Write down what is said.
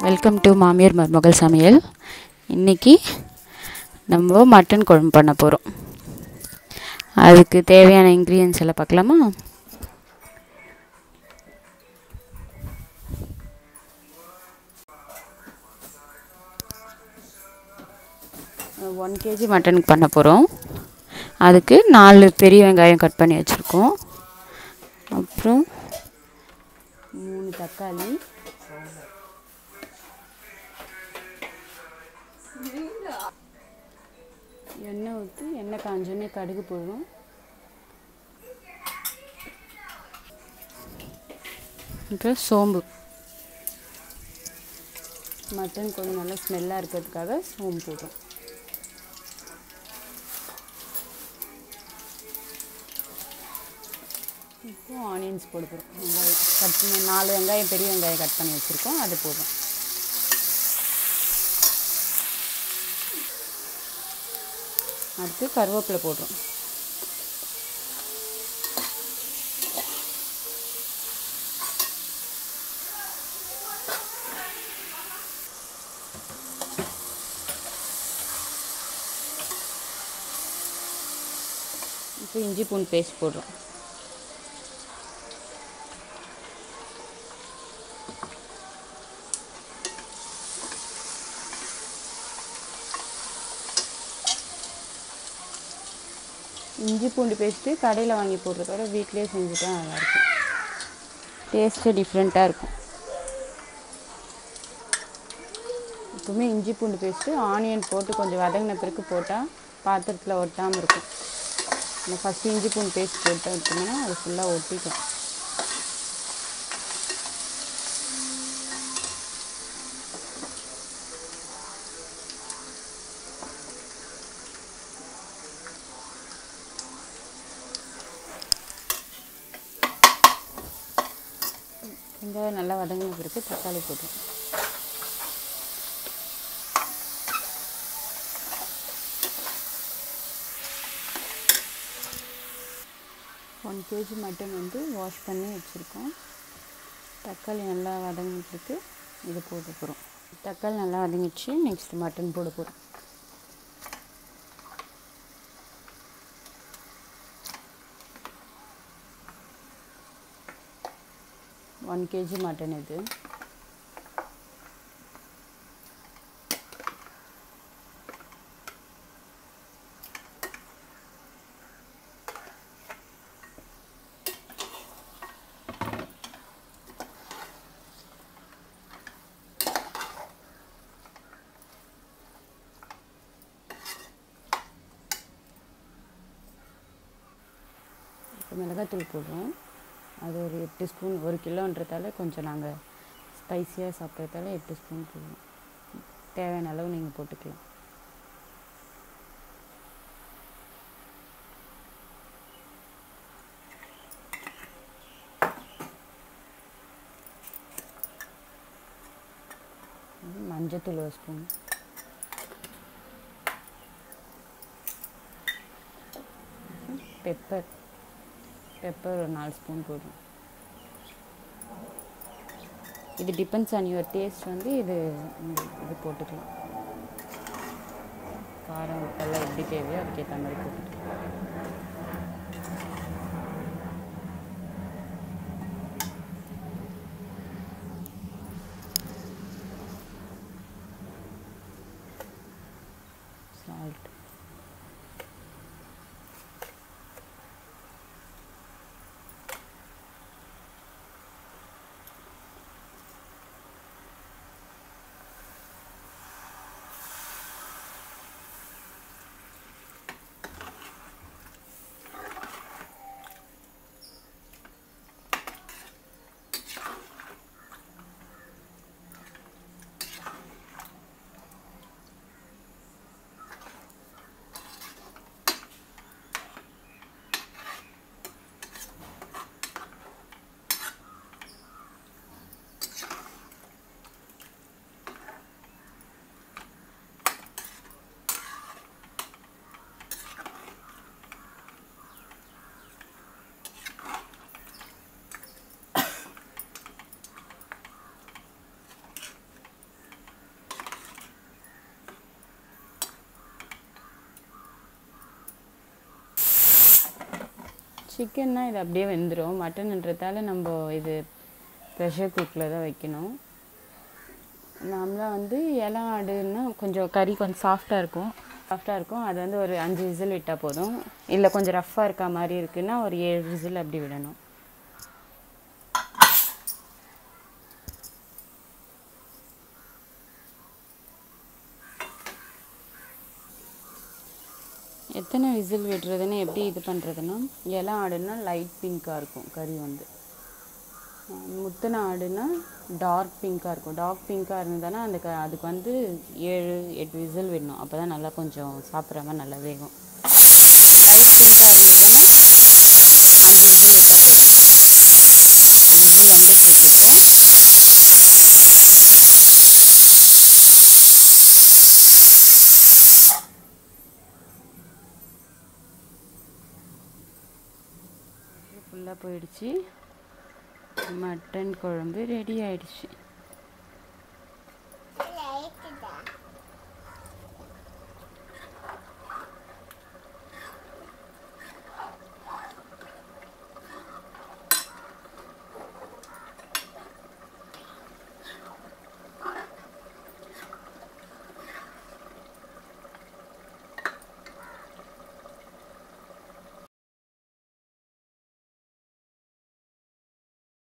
Welcome to மாமியார் மருமகள் சமையல். இன்றைக்கி நம்ம மட்டன் குழம்பு பண்ண போகிறோம். அதுக்கு தேவையான இன்க்ரீடியன்ஸ் எல்லாம் பார்க்கலாமா? ஒன் கேஜி மட்டனுக்கு பண்ண போகிறோம். அதுக்கு 4 பெரிய வெங்காயம் கட் பண்ணி வச்சுருக்கோம். அப்புறம் 3 தக்காளி, எண்ணெய் ஊற்றி எண்ணெய் காஞ்சோன்னே கடுகு போடுவோம். அப்புறம் சோம்பு, மட்டன் கொஞ்சம் நல்லா ஸ்மெல்லாக இருக்கிறதுக்காக சோம்பு போடுறோம். இப்போ ஆனியன்ஸ் போடுறோம். வெங்காயம் கட் பண்ணி 4 வெங்காயம், பெரிய வெங்காயம் கட் பண்ணி வச்சுருக்கோம், அது போடுறோம். அடுத்து கருவேப்பிலை போடுறோம். இப்போ இஞ்சி பூண்டு பேஸ்ட் போடுறோம். இஞ்சி பூண்டு பேஸ்ட்டு கடையில் வாங்கி போடுறதோட வீட்டிலே செஞ்சுட்டா நல்லாயிருக்கும். டேஸ்ட்டு டிஃப்ரெண்ட்டாக இருக்கும். எப்பவுமே இஞ்சி பூண்டு பேஸ்ட்டு ஆனியன் போட்டு கொஞ்சம் வதங்கின பிறகு போட்டால் பாத்திரத்தில் ஒட்டாமல் இருக்கும். நம்ம ஃபஸ்ட்டு இஞ்சி பூண்டு பேஸ்ட் போட்டு வச்சிங்கன்னா அது ஃபுல்லாக ஒட்டிக்கும். வெங்காயம் நல்லா வதங்கின பிறகு தக்காளி போடுறோம். ஒன் கேஜி மட்டன் வாஷ் பண்ணி வச்சுருக்கோம். தக்காளி நல்லா வதங்கிட்டு இது போட போகிறோம். தக்காளி நல்லா வதங்கிடுச்சு. நெக்ஸ்ட் மட்டன் போட போகிறோம். ஒன் கேஜி மட்டன் இது. இப்போ மிளகாத்தூள் போடுறோம். அது ஒரு 8 ஸ்பூன். 1 கிலோன்றதால கொஞ்சம் நாங்கள் ஸ்பைஸியாக சாப்பிட்றதால 8 ஸ்பூன் போடுவோம். தேவையான அளவு நீங்கள் போட்டுக்கலாம். மஞ்சத்தூள் 1 ஸ்பூன், பெப்பர் ஒரு 4 ஸ்பூன் போடுறோம். இது டிபெண்ட்ஸ் ஆன் யுவர் டேஸ்ட். இது போட்டுக்கலாம். காரம் உப்பெல்லாம் எப்படி தேவையோ அதுக்கேற்ற மாதிரி போட்டுக்கலாம். சால்ட், சிக்கன்னா இது அப்படியே வெந்துடும். மட்டன்ன்றதால நம்ம இது ப்ரெஷர் குக்கில் தான் வைக்கணும். நார்மலாக வந்து இளம் ஆடுன்னா கொஞ்சம் கறி கொஞ்சம் சாஃப்டாக இருக்கும். அது வந்து ஒரு 5 விசில் விட்டால் போதும். இல்லை கொஞ்சம் ரஃப்பாக இருக்க மாதிரி இருக்குன்னா ஒரு 7 விசில் அப்படி விடணும். எத்தனை விசில் விடுறதுன்னு எப்படி இது பண்ணுறதுன்னா, இளம் ஆடுன்னா லைட் பிங்க்காக இருக்கும் கறி வந்து. முத்தின ஆடுனா டார்க் பிங்க்காக இருக்கும். டார்க் பிங்க்காக இருந்ததுன்னா அதுக்கு வந்து 7-8 விசில் விடணும். அப்போ தான் நல்லா கொஞ்சம் சாப்பிட்ற மாதிரி நல்லா வேகும். லைட் பிங்க்காக இருந்ததுன்னா 5 விசில் விட்டால் போதும். விசில் வந்துட்டுருக்கு இப்போ. ஃபுல்லாக போயிடுச்சு. மட்டன் குழம்பு ரெடி ஆயிடுச்சு.